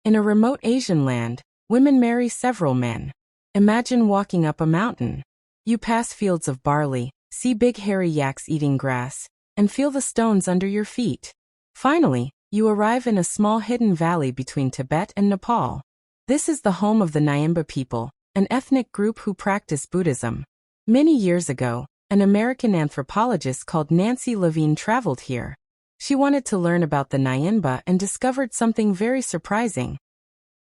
In a remote Asian land, women marry several men. Imagine walking up a mountain. You pass fields of barley, see big hairy yaks eating grass, and feel the stones under your feet. Finally, you arrive in a small hidden valley between Tibet and Nepal. This is the home of the Nyinba people, an ethnic group who practice Buddhism. Many years ago, an American anthropologist called Nancy Levine traveled here. She wanted to learn about the nyinba and discovered something very surprising.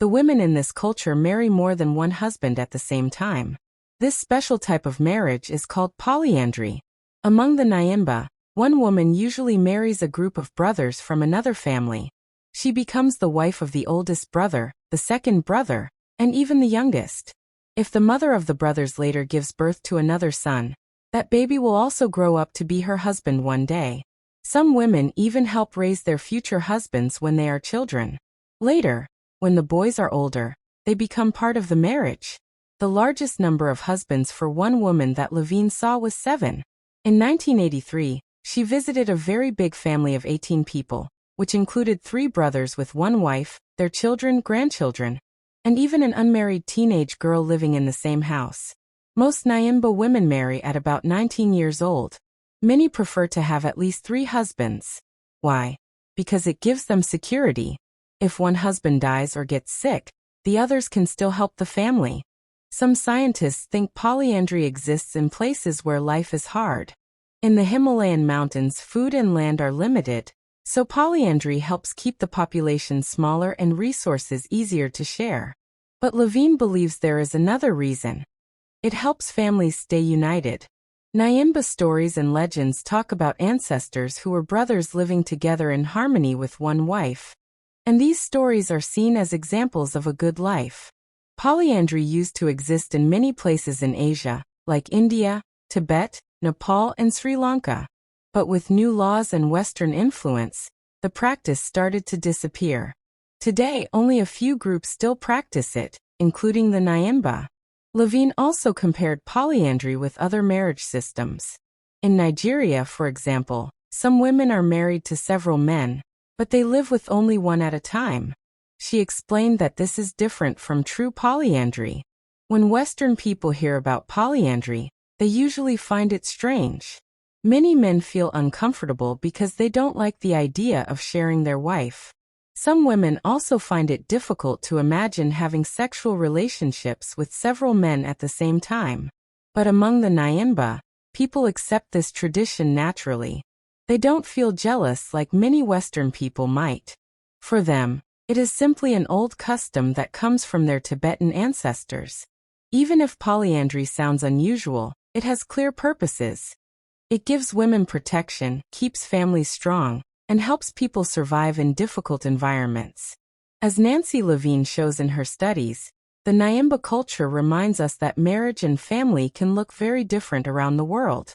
The women in this culture marry more than one husband at the same time. This special type of marriage is called polyandry. Among the nyinba, one woman usually marries a group of brothers from another family. She becomes the wife of the oldest brother, the second brother, and even the youngest. If the mother of the brothers later gives birth to another son, that baby will also grow up to be her husband one day. Some women even help raise their future husbands when they are children. Later, when the boys are older, they become part of the marriage. The largest number of husbands for one woman that Levine saw was 7. In 1983, she visited a very big family of 18 people, which included 3 brothers with one wife, their children, grandchildren, and even an unmarried teenage girl living in the same house. Most nyinba women marry at about 19 years old. Many prefer to have at least 3 husbands. Why? Because it gives them security. If one husband dies or gets sick, the others can still help the family. Some scientists think polyandry exists in places where life is hard. In the Himalayan mountains, food and land are limited, so polyandry helps keep the population smaller and resources easier to share. But Levine believes there is another reason. It helps families stay united. Nyinba stories and legends talk about ancestors who were brothers living together in harmony with one wife. And these stories are seen as examples of a good life. Polyandry used to exist in many places in Asia, like India, Tibet, Nepal, and Sri Lanka. But with new laws and Western influence, the practice started to disappear. Today, only a few groups still practice it, including the nyinba. Levine also compared polyandry with other marriage systems. In Nigeria, for example, some women are married to several men, but they live with only one at a time. She explained that this is different from true polyandry. When Western people hear about polyandry, they usually find it strange. Many men feel uncomfortable because they don't like the idea of sharing their wife. Some women also find it difficult to imagine having sexual relationships with several men at the same time. But among the nyinba, people accept this tradition naturally. They don't feel jealous like many Western people might. For them, it is simply an old custom that comes from their Tibetan ancestors. Even if polyandry sounds unusual, it has clear purposes. It gives women protection, keeps families strong, and helps people survive in difficult environments. As Nancy Levine shows in her studies, the nyinba culture reminds us that marriage and family can look very different around the world.